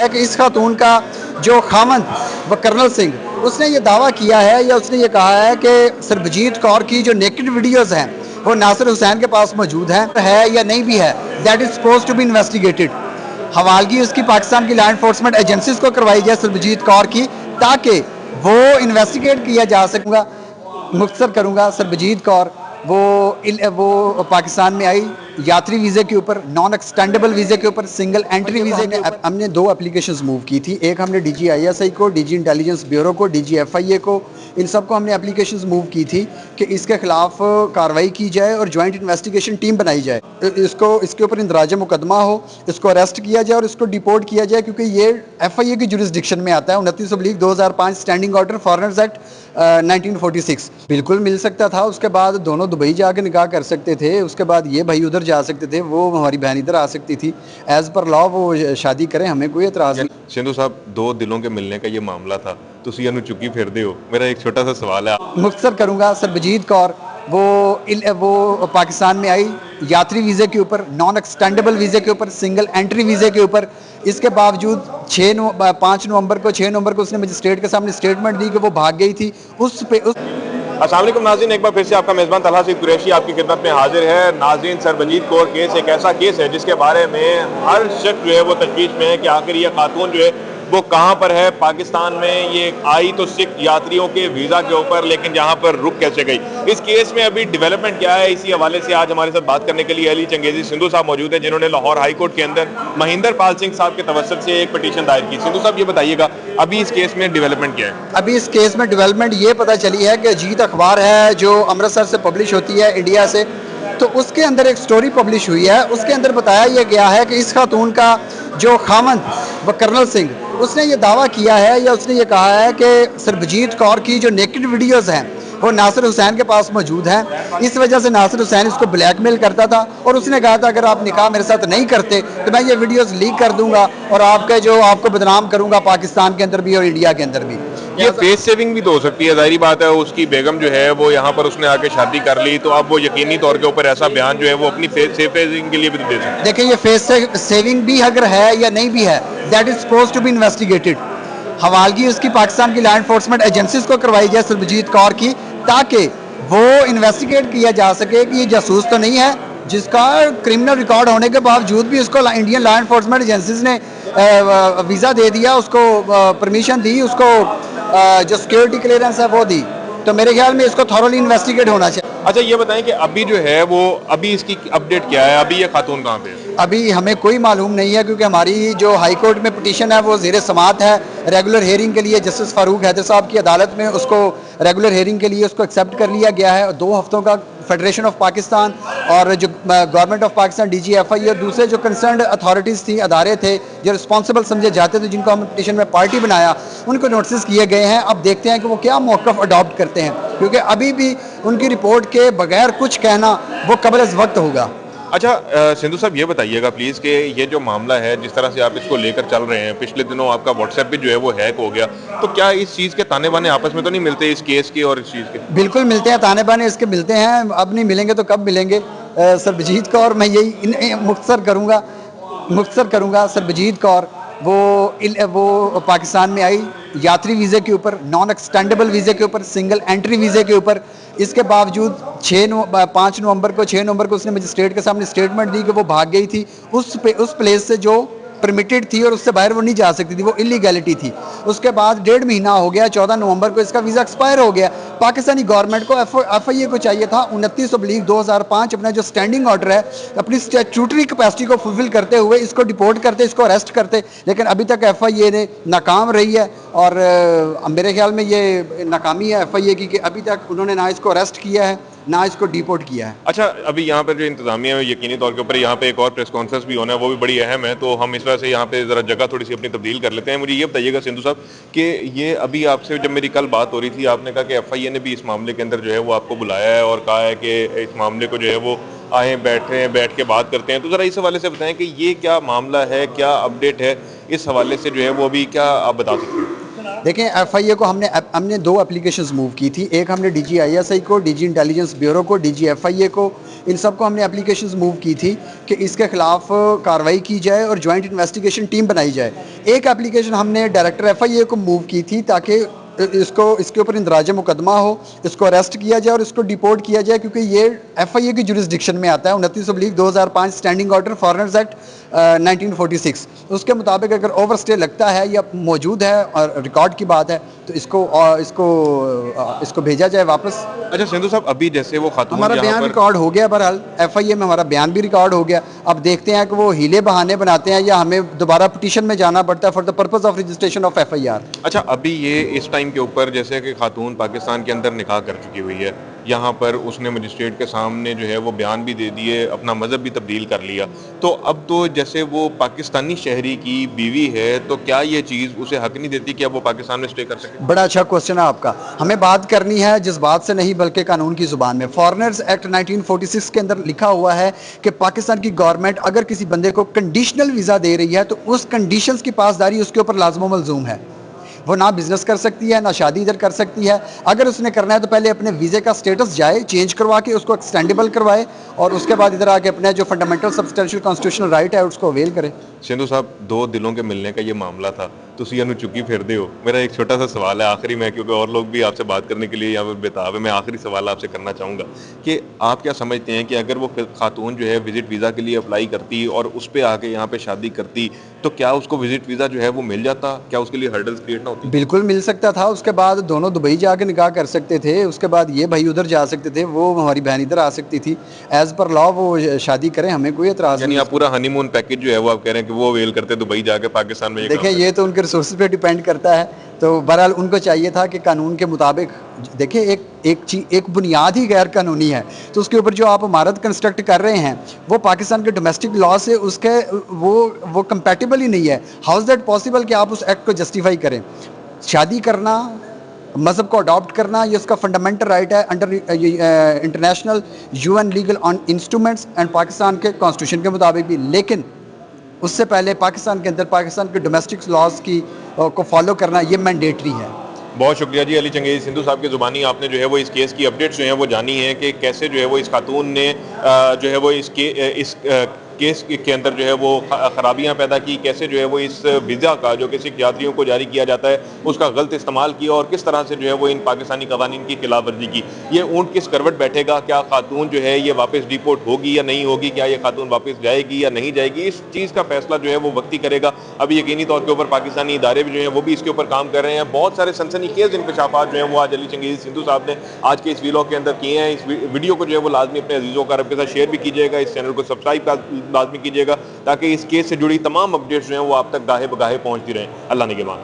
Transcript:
ہے کہ اس خاتون کا جو خامند و کرنل سنگھ اس نے یہ دعویٰ کیا ہے یا اس نے یہ کہا ہے کہ سربجیت کور کی جو نیکڈ ویڈیوز ہیں وہ ناصر حسین کے پاس موجود ہیں ہے یا نہیں بھی ہے. That is suppose to be investigated. حوالگی اس کی پاکستان کی لا انفورسمنٹ ایجنسیز کو کروائی جائے سربجیت کور کی, تاکہ وہ انویسٹیگیٹ کیا جا سکے گا. مختصر کروں گا, سربجیت کور وہ پاکستان میں آئی یاتری ویزے کے اوپر, نان ایکسٹینڈیبل ویزے کے اوپر, سنگل انٹری ویزے کے. ہم نے 2 اپلیکیشنز موو کی تھی. ایک ہم نے D G I S I کو, ڈی جی انٹیلیجنس بیورو کو, ڈی جی ایف آئی اے کو, ان سب کو ہم نے اپلیکیشنز موو کی تھی کہ اس کے خلاف کارروائی کی جائے اور جوائنٹ انویسٹیگیشن ٹیم بنائی جائے. اس کے اوپر اندراج مقدمہ ہو, اس کو اریسٹ کیا جائے اور اس کو ڈیپورٹ کیا جائے, کیونکہ یہ ایف آئی اے کی جورسڈکشن میں آتا ہے. 29/2005 اسٹینڈنگ آرڈر فارنرز ایکٹ 1946 بالکل مل سکتا تھا. اس کے بعد دونوں دبئی جا کے نکاح کر سکتے تھے, اس کے بعد یہ بھائی ادھر جا سکتے تھے, وہ ہماری بہن ادھر آ سکتی تھی. ایز پر لا وہ شادی کریں, ہمیں کوئی اعتراض نہیں. سندھو صاحب, 2 دلوں کے ملنے کا یہ معاملہ تھا, تسی انو چکی پھردے ہو. میرا ایک چھوٹا سا سوال ہے. مختصر کروں گا, سربجیت کور وہ پاکستان میں آئی یاتری ویزے کے اوپر, نان ایکسٹینڈیبل ویزے کے اوپر, سنگل انٹری ویزے کے اوپر. اس کے باوجود 5 نومبر کو اس نے مجسٹریٹ کے سامنے اسٹیٹمنٹ دی کہ وہ بھاگ گئی تھی. السلام علیکم ناظرین, ایک بار پھر سے آپ کا میزبان طلحہ سعید قریشی آپ کی خدمت میں حاضر ہے. ناظرین, سربجیت کور کیس ایک ایسا کیس ہے جس کے بارے میں ہر شخص جو ہے وہ تشویش میں ہے کہ آخر یہ خاتون جو ہے وہ کہاں پر ہے. پاکستان میں یہ آئی تو سکھ یاتریوں کے ویزا کے اوپر, لیکن جہاں پر رک کیسے گئی. اس کیس میں ابھی ڈیولپمنٹ کیا ہے, اسی حوالے سے آج ہمارے ساتھ بات کرنے کے لیے علی چنگیزی سندھو صاحب موجود ہیں, جنہوں نے لاہور ہائی کورٹ کے اندر مہندر پال سنگھ صاحب کے توسط سے ایک پٹیشن دائر کی. سندھو صاحب, یہ بتائیے گا ابھی اس کیس میں ڈیولپمنٹ کیا ہے؟ ابھی اس کیس میں ڈیولپمنٹ یہ پتہ چلی ہے کہ اجیت اخبار ہے جو امرتسر سے پبلش ہوتی ہے انڈیا سے, تو اس کے اندر ایک سٹوری پبلش ہوئی ہے. اس کے اندر بتایا یہ گیا ہے کہ اس خاتون کا جو خامند و کرنل سنگھ اس نے یہ دعویٰ کیا ہے یا اس نے یہ کہا ہے کہ سربجیت کور کی جو نیکڈ ویڈیوز ہیں وہ ناصر حسین کے پاس موجود ہیں. اس وجہ سے ناصر حسین اس کو بلیک میل کرتا تھا اور اس نے کہا تھا اگر آپ نکاح میرے ساتھ نہیں کرتے تو میں یہ ویڈیوز لیک کر دوں گا اور آپ کو بدنام کروں گا پاکستان کے اندر بھی اور انڈیا کے اندر بھی. یہ فیس سیونگ بھی تو ہو سکتی ہے, ظاہری بات ہے. اس کی بیگم جو ہے وہ یہاں پر اس نے آ کے شادی کر لی, تو اب وہ یقینی طور کے اوپر ایسا بیان جو ہے وہ اپنی فیس سیونگ کے لیے بھی تو دے سکتے ہیں. دیکھیں, یہ فیس سیونگ بھی اگر ہے یا نہیں بھی ہے, that is suppose to be investigated. حوالگی اس کی پاکستان کی لا انفورسمنٹ ایجنسیز کو کروائی جائے سربجیت کور کی, تاکہ وہ انویسٹیگیٹ کیا جا سکے کہ یہ جاسوس تو نہیں ہے جس کا کرمنل ریکارڈ ہونے کے باوجود بھی اس کو انڈین لا انفورسمنٹ ایجنسیز نے ویزا دے دیا, اس کو پرمیشن دی, اس کو جو سیکیورٹی کلیئرنس ہے وہ دی. تو میرے خیال میں اس کو تھورولی انویسٹیگیٹ ہونا چاہیے. اچھا, یہ بتائیں کہ ابھی جو ہے وہ ابھی اس کی اپڈیٹ کیا ہے, ابھی یہ خاتون کہاں پہ ہے؟ ابھی ہمیں کوئی معلوم نہیں ہے, کیونکہ ہماری جو ہائی کورٹ میں پٹیشن ہے وہ زیر سماعت ہے ریگولر ہیئرنگ کے لیے. جسٹس فاروق حیدر صاحب کی عدالت میں اس کو ریگولر ہیئرنگ کے لیے اس کو ایکسیپٹ کر لیا گیا ہے. 2 ہفتوں کا فیڈریشن آف پاکستان اور جو government of Pakistan D G F I اور دوسرے جو کنسرنڈ اتھارٹیز تھیں, ادارے تھے جو رسپانسبل سمجھے جاتے تھے, جن کو ہم پٹیشن میں پارٹی بنایا, ان کو نوٹسز کیے گئے ہیں. اب دیکھتے ہیں کہ وہ کیا موقف اڈاپٹ کرتے ہیں, کیونکہ ابھی بھی ان کی رپورٹ کے بغیر کچھ کہنا وہ قبل از وقت ہوگا. اچھا سندھو صاحب, یہ بتائیے گا پلیز کہ یہ جو معاملہ ہے جس طرح سے آپ اس کو لے کر چل رہے ہیں, پچھلے دنوں آپ کا واٹس ایپ بھی جو ہے وہ ہیک ہو گیا, تو کیا اس چیز کے تانے بانے آپس میں تو نہیں ملتے اس کیس کے اور اس چیز کے؟ بالکل ملتے ہیں, تانے بانے اس کے ملتے ہیں. اب نہیں ملیں گے تو کب ملیں گے. سربجیت کور, میں یہی مختصر کروں گا, سربجیت کور وہ پاکستان میں آئی یاتری ویزے کے اوپر, نان ایکسٹینڈیبل ویزے کے اوپر, سنگل انٹری ویزے کے اوپر. اس کے باوجود 5 نومبر کو اس نے مجسٹریٹ کے سامنے اسٹیٹمنٹ دی کہ وہ بھاگ گئی تھی اس پلیس سے جو پرمیٹڈ تھی اور اس سے باہر وہ نہیں جا سکتی تھی, وہ انلیگیلٹی تھی. اس کے بعد 1.5 مہینہ ہو گیا, 14 نومبر کو اس کا ویزا ایکسپائر ہو گیا. پاکستانی گورنمنٹ کو ایف آئی اے کو چاہیے تھا 29/2005 اپنا جو اسٹینڈنگ آرڈر ہے اپنی اسٹیچوٹری کیپیسٹی کو فلفل کرتے ہوئے اس کو ڈیپورٹ کرتے, اس کو اریسٹ کرتے, لیکن ابھی تک ایف آئی اے نے ناکام رہی ہے. اور میرے خیال میں یہ ناکامی ہے ایف آئی اے کی کہ ابھی تک انہوں نے نہ اس کو اریسٹ کیا ہے نہ اس کو ڈیپورٹ کیا ہے. اچھا, ابھی یہاں پر جو انتظامیہ ہے یقینی طور کے اوپر یہاں پہ ایک اور پریس کانفرنس بھی ہونا ہے, وہ بھی بڑی اہم ہے, تو ہم اس وجہ سے یہاں پہ ذرا جگہ تھوڑی سی اپنی تبدیل کر لیتے ہیں. مجھے یہ بتائیے گا سندھو صاحب کہ یہ ابھی آپ سے جب میری کل بات ہو رہی تھی, آپ نے کہا کہ ایف آئی اے نے بھی اس معاملے کے اندر جو ہے وہ آپ کو بلایا ہے اور کہا ہے کہ اس معاملے کو جو ہے وہ آئیں بیٹھ کے بات کرتے ہیں. تو ذرا اس حوالے سے بتائیں کہ یہ کیا معاملہ ہے, کیا اپڈیٹ ہے اس حوالے سے جو ہے وہ ابھی کیا آپ بتا سکتے ہیں؟ دیکھیں, ایف آئی اے کو ہم نے 2 اپلیکیشنز موو کی تھی. ایک ہم نے D G I S I کو, ڈی جی انٹیلیجنس بیورو کو, ڈی جی ایف آئی اے کو, ان سب کو ہم نے اپلیکیشنز موو کی تھی کہ اس کے خلاف کارروائی کی جائے اور جوائنٹ انویسٹیگیشن ٹیم بنائی جائے. ایک اپلیکیشن ہم نے ڈائریکٹر ایف آئی اے کو موو کی تھی تاکہ اس کے اوپر اندراج مقدمہ ہو, اس کو اریسٹ کیا جائے اور اس کو ڈیپورٹ کیا جائے, کیونکہ یہ ایف آئی اے کی جورسڈکشن میں آتا ہے. 29 ابلیغ 2005 اسٹینڈنگ آرڈر فارنرز ایکٹ 1946 اس کے مطابق اگر اوور اسٹے لگتا ہے یا موجود ہے اور ریکارڈ کی بات ہے تو اس کو بھیجا جائے واپس. اچھا سندھو صاحب, ابھی جیسے وہ خاتون ہمارا بیان ریکارڈ ہو گیا, بہرحال ایف آئی اے میں ہمارا بیان بھی ریکارڈ ہو گیا. اب دیکھتے ہیں کہ وہ ہیلے بہانے بناتے ہیں یا ہمیں دوبارہ پٹیشن میں جانا پڑتا ہے for the purpose of registration of F I R. اچھا, ابھی یہ اس ٹائم کے اوپر جیسے کہ خاتون پاکستان کے اندر نکاح کر چکی ہوئی ہے, یہاں پر اس نے مجسٹریٹ کے سامنے جو ہے وہ بیان بھی دے دیے, اپنا مذہب بھی تبدیل کر لیا, تو اب تو جیسے وہ پاکستانی شہری کی بیوی ہے تو کیا یہ چیز اسے حق نہیں دیتی کہ اب وہ پاکستان میں اسٹے کر سکے؟ بڑا اچھا کوشچن ہے آپ کا. ہمیں بات کرنی ہے جس بات سے نہیں بلکہ قانون کی زبان میں. فارنرز ایکٹ 1946 کے اندر لکھا ہوا ہے کہ پاکستان کی گورنمنٹ اگر کسی بندے کو کنڈیشنل ویزا دے رہی ہے تو اس کنڈیشنز کی پاسداری اس کے اوپر لازم و ملزوم ہے. وہ نہ بزنس کر سکتی ہے نہ شادی ادھر کر سکتی ہے. اگر اس نے کرنا ہے تو پہلے اپنے ویزے کا سٹیٹس جائے چینج کروا کے اس کو ایکسٹینڈیبل کروائے اور اس کے بعد ادھر آ کے اپنے جو فنڈامنٹل سبسٹینشیل کانسٹیٹیوشنل رائٹ ہے اس کو اویل کرے. سندھو صاحب, دو دلوں کے ملنے کا یہ معاملہ تھا, تسی انو چکی پھردے ہو. میرا ایک چھوٹا سا سوال ہے آخری میں, کیونکہ اور لوگ بھی آپ سے بات کرنے کے لیے یہاں پہ بےتاب ہے, میں آخری سوال آپ سے کرنا چاہوں گا کہ آپ کیا سمجھتے ہیں کہ اگر وہ خاتون جو ہے وزٹ ویزا کے لیے اپلائی کرتی اور اس پہ آ کے یہاں پہ شادی کرتی تو کیا اس کو وزٹ ویزا جو ہے وہ مل جاتا؟ کیا اس کے لیے ہرڈلز کریٹ نہ ہوتی؟ بالکل مل سکتا تھا. اس کے بعد دونوں دبئی جا کے نکاح کر سکتے تھے, اس کے بعد یہ بھائی ادھر جا سکتے تھے, وہ ہماری بہن ادھر آ سکتی تھی. ایز پر لا وہ شادی کریں, ہمیں کوئی اعتراض نہیں. یعنی آپ پورا ہنی مون پیکج جو ہے وہ آپ کہہ رہے ہیں کہ وہ ویل کرتے دبئی جا کے پاکستان میں. دیکھیں یہ تو ان کے ریسورسز پہ ڈیپینڈ کرتا ہے, تو بہرحال ان کو چاہیے تھا کہ قانون کے مطابق دیکھیں ایک بنیاد ہی غیر قانونی ہے, تو اس کے اوپر جو آپ عمارت کنسٹرکٹ کر رہے ہیں وہ پاکستان کے ڈومیسٹک لا سے اس کے وہ کمپیٹیبل ہی نہیں ہے. ہاؤ از دیٹ پاسبل کہ آپ اس ایکٹ کو جسٹیفائی کریں؟ شادی کرنا, مذہب کو اڈاپٹ کرنا, یہ اس کا فنڈامنٹل رائٹ ہے under international UN legal instruments and Pakistan کے کانسٹیٹیوشن کے مطابق بھی. لیکن اس سے پہلے پاکستان کے اندر پاکستان کے ڈومیسٹک لاز کو فالو کرنا یہ مینڈیٹری ہے. بہت شکریہ جی علی چنگیزی سندھو صاحب کی زبانی آپ نے جو ہے وہ اس کیس کی اپڈیٹس جو ہیں وہ جانی ہیں کہ کیسے جو ہے وہ اس خاتون نے جو ہے وہ اس کیس کے اندر جو ہے وہ خرابیاں پیدا کی, کیسے جو ہے وہ اس ویزا کا جو کہ سکھ یاتریوں کو جاری کیا جاتا ہے اس کا غلط استعمال کیا اور کس طرح سے جو ہے وہ ان پاکستانی قوانین کی خلاف ورزی کی. یہ اونٹ کس کروٹ بیٹھے گا, کیا خاتون جو ہے یہ واپس ڈیپورٹ ہوگی یا نہیں ہوگی, کیا یہ خاتون واپس جائے گی یا نہیں جائے گی, اس چیز کا فیصلہ جو ہے وہ وقتی کرے گا. ابھی یقینی طور کے اوپر پاکستانی ادارے بھی جو ہیں وہ بھی اس کے اوپر کام کر رہے ہیں. بہت سارے سنسنی خیز انکشافات جو ہیں وہ آج علی چنگیزی سندھو صاحب نے آج کے اس ویلاگ کے اندر کیے ہیں. اس ویڈیو کو جو ہے وہ لازمی اپنے عزیزوں کا رب کے ساتھ شیئر بھی کیجیے گا, اس چینل کو سبسکرائب لازمی کیجیے گا تاکہ اس کیس سے جڑی تمام اپڈیٹس جو ہیں وہ آپ تک گاہے بگاہے پہنچتی رہیں. اللہ نگہبان.